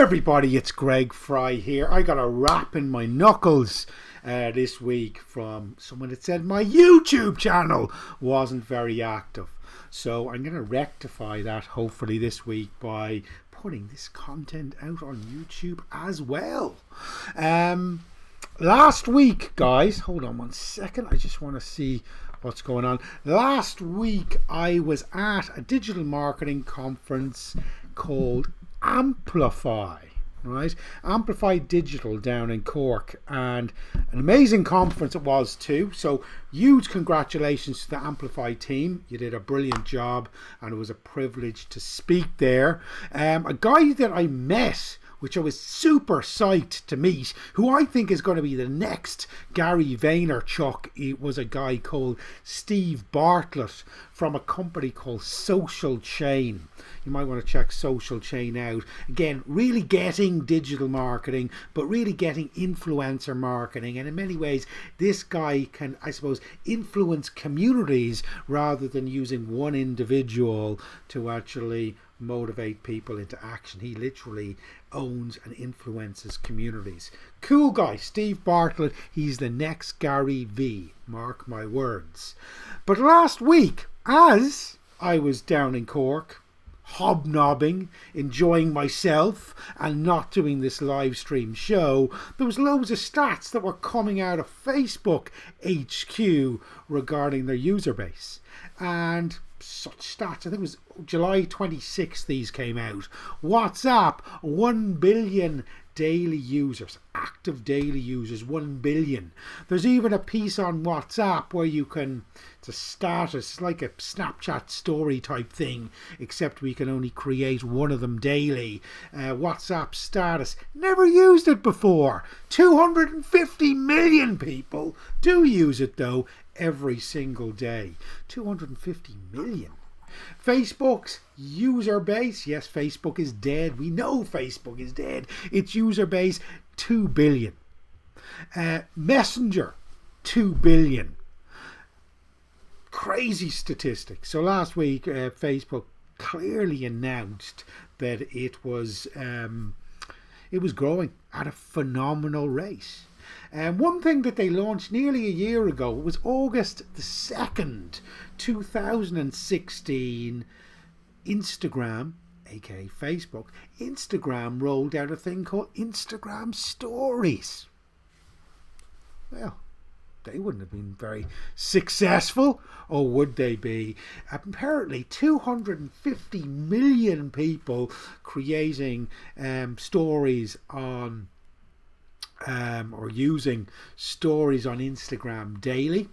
everybody, it's Greg Fry here. I got a rap in my knuckles this week from someone that said my YouTube channel wasn't very active. So I'm going to rectify that hopefully this week by putting this content out on YouTube as well. Last week, guys, hold on one second. I just want to see what's going on. Last week, I was at a digital marketing conference called Amplify, right? Amplify Digital down in Cork, and an amazing conference it was too. So huge congratulations to the Amplify team. You did a brilliant job, and it was a privilege to speak there. A guy that I met, which I was super psyched to meet, who I think is going to be the next Gary Vaynerchuk. It was a guy called Steve Bartlett from a company called Social Chain. You might want to check Social Chain out. Again, really getting digital marketing, but really getting influencer marketing. And in many ways, this guy can, I suppose, influence communities rather than using one individual to actually motivate people into action. He literally owns and influences communities. Cool guy, Steve Bartlett. He's the next Gary V. Mark my words. But last week, as I was down in Cork, hobnobbing, enjoying myself and not doing this live stream show, there was loads of stats that were coming out of Facebook HQ regarding their user base. And such stats, I think it was July 26th these came out. WhatsApp, 1 billion daily users, active daily users, 1 billion. There's even a piece on WhatsApp where you can, it's a status, it's like a Snapchat story type thing, except we can only create one of them daily. WhatsApp status, never used it before. 250 million people do use it though every single day. 250 million. Facebook's user base, yes, Facebook is dead. We know Facebook is dead. Its user base, 2 billion. Messenger, 2 billion. Crazy statistics. So last week, Facebook clearly announced that it was growing at a phenomenal rate. And one thing that they launched nearly a year ago was August the 2nd, 2016. Instagram, aka Facebook, Instagram rolled out a thing called Instagram Stories. Well, they wouldn't have been very successful, or would they be? Apparently 250 million people creating stories on or using stories on Instagram daily.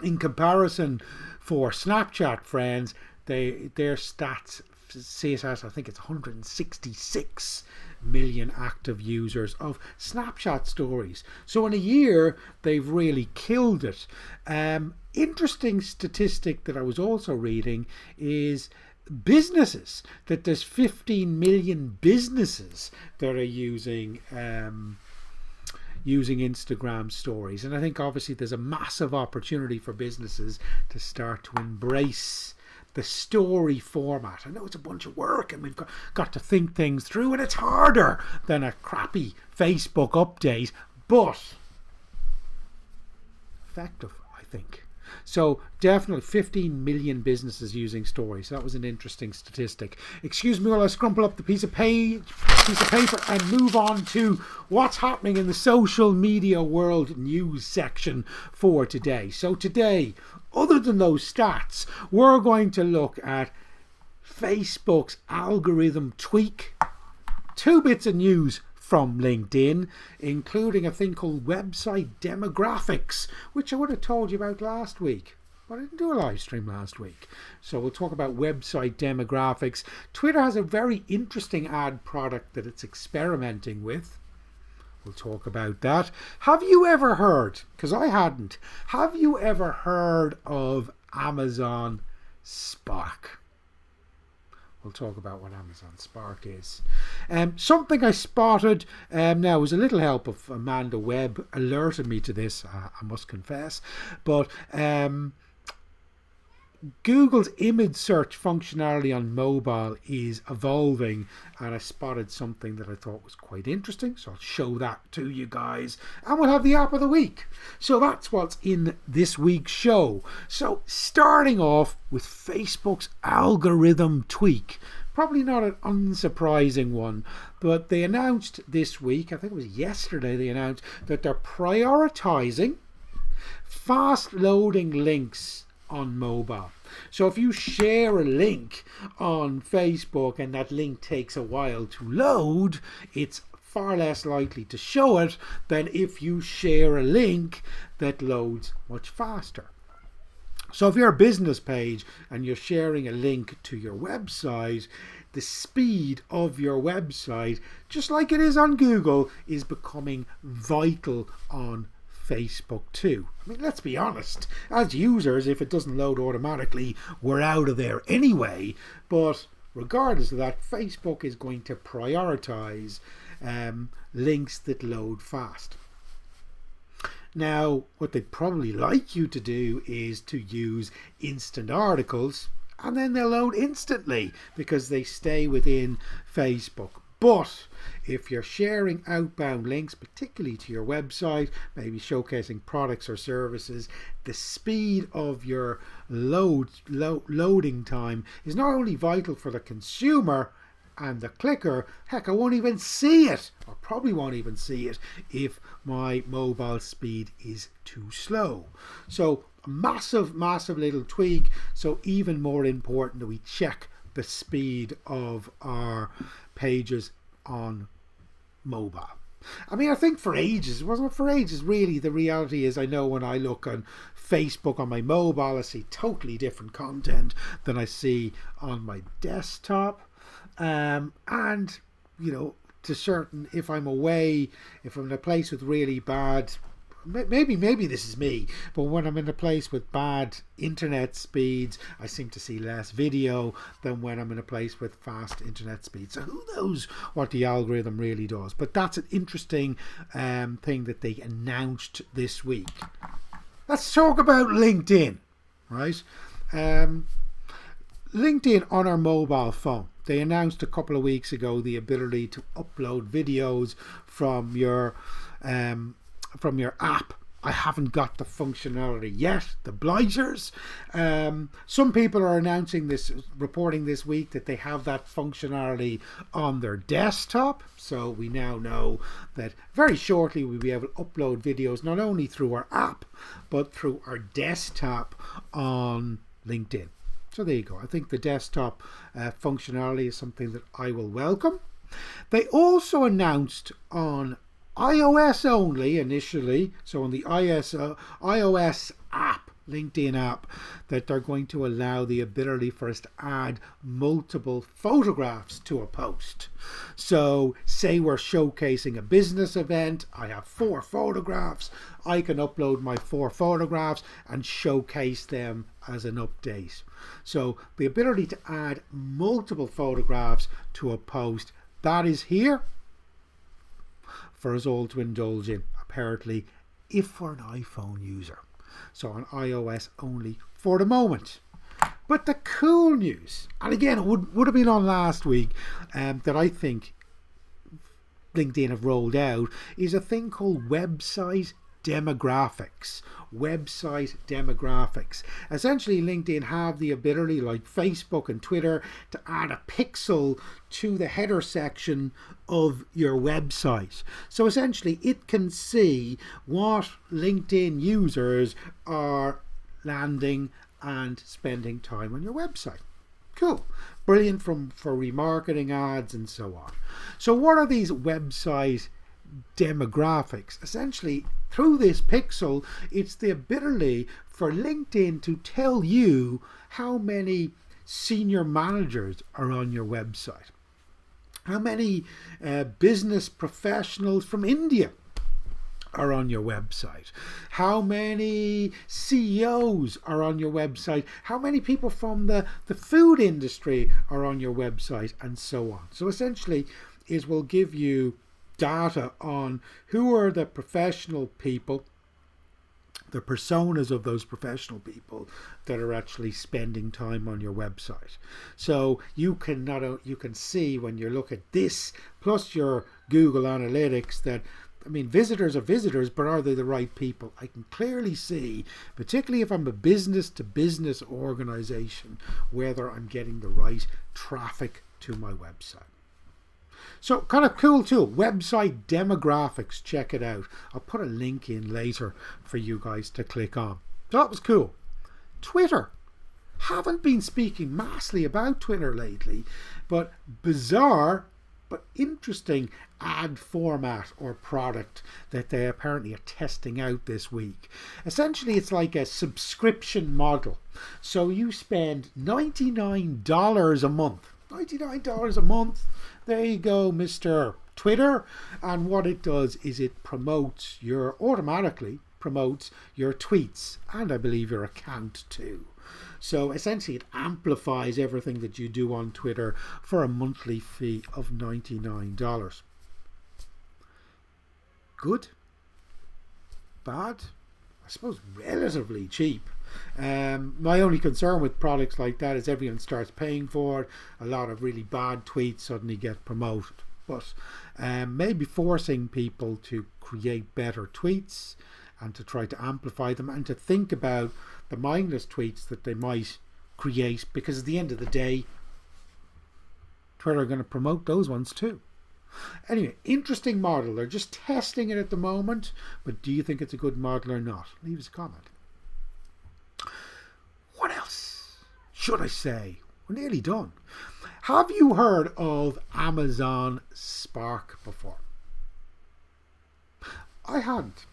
In comparison, for Snapchat friends, their stats see it as, I think it's 166 million active users of Snapchat stories. So in a year, they've really killed it. Interesting statistic that I was also reading is businesses, that there's 15 million businesses that are using Instagram stories. And I think obviously there's a massive opportunity for businesses to start to embrace the story format. I know it's a bunch of work and we've got to think things through, and it's harder than a crappy Facebook update, but effective, I think. So definitely 15 million businesses using stories. That was an interesting statistic. Excuse me while I scrumple up the piece of paper and move on to what's happening in the social media world news section for today. So today, other than those stats, we're going to look at Facebook's algorithm tweak, 2 bits of news from LinkedIn, including a thing called website demographics, which I would have told you about last week, but I didn't do a live stream last week. So we'll talk about website demographics. Twitter has a very interesting ad product that it's experimenting with. We'll talk about that. Have you ever heard, because I hadn't, have you ever heard of Amazon Spark? We'll talk about what Amazon Spark is. Something I spotted, now was a little help of Amanda Webb alerted me to this, I must confess, but Google's image search functionality on mobile is evolving, and I spotted something that I thought was quite interesting, so I'll show that to you guys, and we'll have the app of the week. So that's what's in this week's show. So starting off with Facebook's algorithm tweak. Probably not an unsurprising one, but they announced this week, I think it was yesterday, they announced that they're prioritizing fast loading links on mobile. So if you share a link on Facebook and that link takes a while to load, it's far less likely to show it than if you share a link that loads much faster. So if you're a business page and you're sharing a link to your website, the speed of your website, just like it is on Google, is becoming vital on Facebook too. I mean, let's be honest, as users, if it doesn't load automatically, we're out of there anyway. But regardless of that, Facebook is going to prioritize links that load fast. Now, what they'd probably like you to do is to use instant articles, and then they'll load instantly because they stay within Facebook. But if you're sharing outbound links, particularly to your website, maybe showcasing products or services, the speed of your loading time is not only vital for the consumer and the clicker. Heck, I won't even see it, or probably won't even see it, if my mobile speed is too slow. So a massive little tweak. So even more important that we check the speed of our pages on mobile. I mean, I think for ages, wasn't it for ages, really, the reality is I know when I look on Facebook on my mobile, I see totally different content than I see on my desktop. And, you know, to certain, if I'm away, if I'm in a place with really bad, maybe this is me, but when I'm in a place with bad internet speeds, I seem to see less video than when I'm in a place with fast internet speeds. So who knows what the algorithm really does, but that's an interesting thing that they announced this week. Let's talk about LinkedIn, right? LinkedIn on our mobile phone. They announced a couple of weeks ago the ability to upload videos from your app. I haven't got the functionality yet, the blighters. Some people are announcing this, reporting this week that they have that functionality on their desktop. So we now know that very shortly we'll be able to upload videos not only through our app, but through our desktop on LinkedIn. So there you go. I think the desktop functionality is something that I will welcome. They also announced on iOS only initially, so on the iOS app, LinkedIn app, that they're going to allow the ability for us to add multiple photographs to a post. So say we're showcasing a business event, I have 4 photographs, I can upload my 4 photographs and showcase them as an update. So the ability to add multiple photographs to a post, that is here for us all to indulge in, apparently, if we're an iPhone user. So on iOS only for the moment. But the cool news, and again, it would have been on last week, that I think LinkedIn have rolled out, is a thing called website demographics. Website demographics. Essentially, LinkedIn have the ability, like Facebook and Twitter, to add a pixel to the header section of your website. So essentially, it can see what LinkedIn users are landing and spending time on your website. Cool. Brilliant for remarketing ads and so on. So what are these website demographics? Essentially, through this pixel, it's the ability for LinkedIn to tell you how many senior managers are on your website, how many business professionals from India are on your website, how many CEOs are on your website, how many people from the food industry are on your website, and so on. So essentially, it will give you data on who are the professional people the personas of those professional people that are actually spending time on your website. So you can you can see when you look at this plus your Google Analytics that, I mean, visitors are visitors, but are they the right people? I can clearly see, particularly if I'm a business to business organization, whether I'm getting the right traffic to my website. So kind of cool tool, website demographics, check it out. I'll put a link in later for you guys to click on. So that was cool. Twitter. Haven't been speaking massively about Twitter lately, but bizarre but interesting ad format or product that they apparently are testing out this week. Essentially, it's like a subscription model. So you spend $99 a month. $99 a month. There you go, Mr. Twitter. And what it does is it automatically promotes your tweets and I believe your account too. So essentially it amplifies everything that you do on Twitter for a monthly fee of $99. Good? Bad? I suppose relatively cheap. My only concern with products like that is everyone starts paying for it. A lot of really bad tweets suddenly get promoted. But maybe forcing people to create better tweets and to try to amplify them and to think about the mindless tweets that they might create, because at the end of the day, Twitter are going to promote those ones too. Anyway, interesting model. They're just testing it at the moment, but do you think it's a good model or not? Leave us a comment. What else should I say? We're nearly done. Have you heard of Amazon Spark before? I hadn't.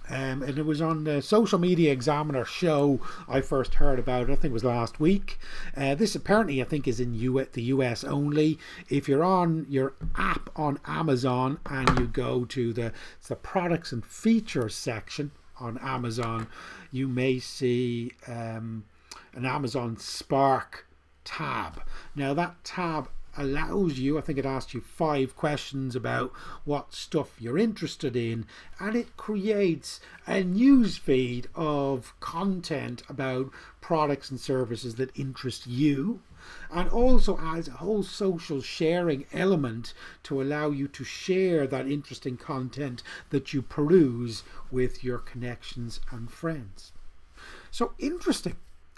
And it was on the Social Media Examiner show I first heard about it. I think it was last week. This apparently I think is in the US only. If you're on your app on Amazon and you go to the products and features section on Amazon, you may see an Amazon Spark tab. Now that tab allows you, I think it asks you 5 questions about what stuff you're interested in, and it creates a news feed of content about products and services that interest you, and also adds a whole social sharing element to allow you to share that interesting content that you peruse with your connections and friends. So interesting.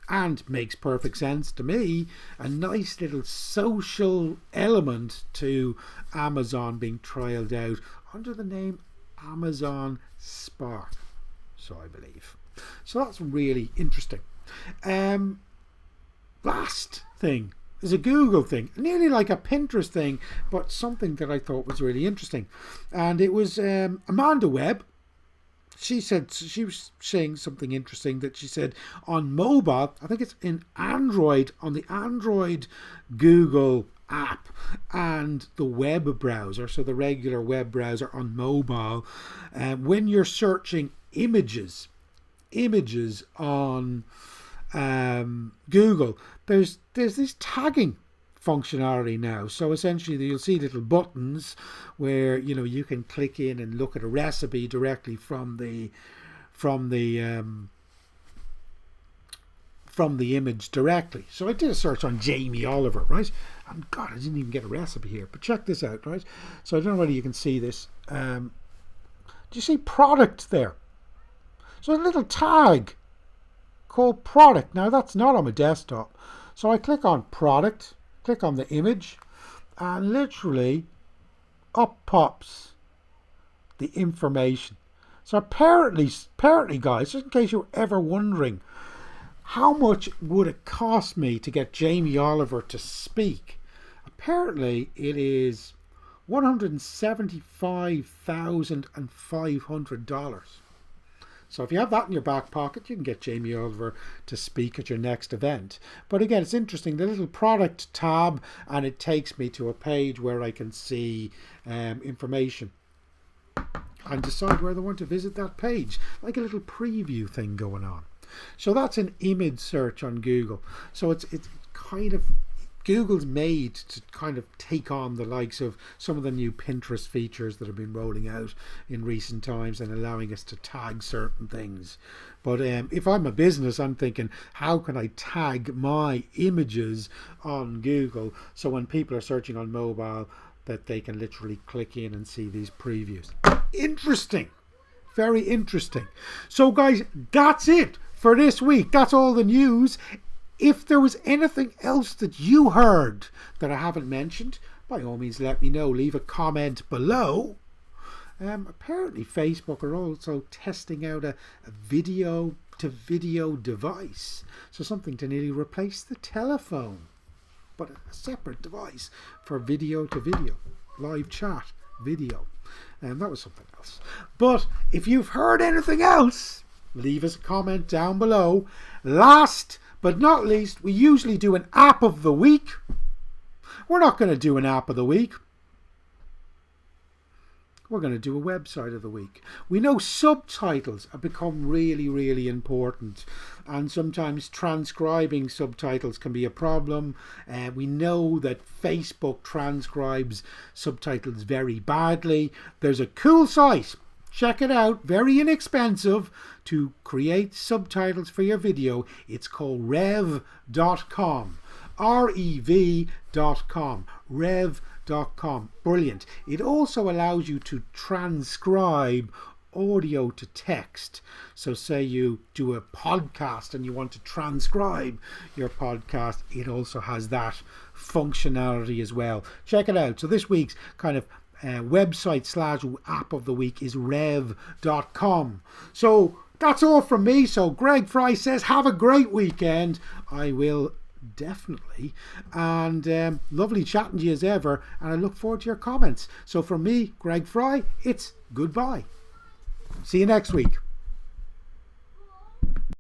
And makes perfect sense to me. A nice little social element to Amazon being trialed out under the name Amazon Spark, so I believe. So that's really interesting. Last thing is a Google thing, nearly like a Pinterest thing, but something that I thought was really interesting. And it was Amanda Webb. She said, she was saying something interesting, that she said on mobile, I think it's in Android, on the Android Google app and the web browser, so the regular web browser on mobile, when you're searching images on Google, there's this tagging functionality now. So essentially you'll see little buttons where you can click in and look at a recipe directly from the image directly. So I did a search on Jamie Oliver, right? And God, I didn't even get a recipe here, but check this out, right? So I don't know whether you can see this. Do you see product there? So a little tag called product. Now that's not on my desktop. So I click on product, click on the image, and literally up pops the information. So apparently guys, just in case you were ever wondering, how much would it cost me to get Jamie Oliver to speak? Apparently it is $175,500. So if you have that in your back pocket, you can get Jamie Oliver to speak at your next event. But again, it's interesting, the little product tab, and it takes me to a page where I can see information and decide whether I want to visit that page, like a little preview thing going on. So that's an image search on Google. So it kind of Google's made to kind of take on the likes of some of the new Pinterest features that have been rolling out in recent times and allowing us to tag certain things. But if I'm a business, I'm thinking, how can I tag my images on Google so when people are searching on mobile that they can literally click in and see these previews? Interesting. Very interesting. So guys, that's it for this week. That's all the news. If there was anything else that you heard that I haven't mentioned, by all means let me know. Leave a comment below. Apparently Facebook are also testing out a video to video device. So something to nearly replace the telephone, but a separate device for video to video, live chat video. And that was something else. But if you've heard anything else, leave us a comment down below. Last but not least, we usually do an app of the week. We're not going to do an app of the week. We're going to do a website of the week. We know subtitles have become really, really important, and sometimes transcribing subtitles can be a problem. We know that Facebook transcribes subtitles very badly. There's a cool site, check it out, very inexpensive, to create subtitles for your video. It's called rev.com. rev.com. rev.com. Brilliant. It also allows you to transcribe audio to text. So say you do a podcast and you want to transcribe your podcast, it also has that functionality as well. Check it out. So this week's kind of website / app of the week is rev.com. So that's all from me. So Greg Fry says, have a great weekend. I will definitely, and lovely chatting to you as ever, and I look forward to your comments. So from me, Greg Fry, it's goodbye. See you next week.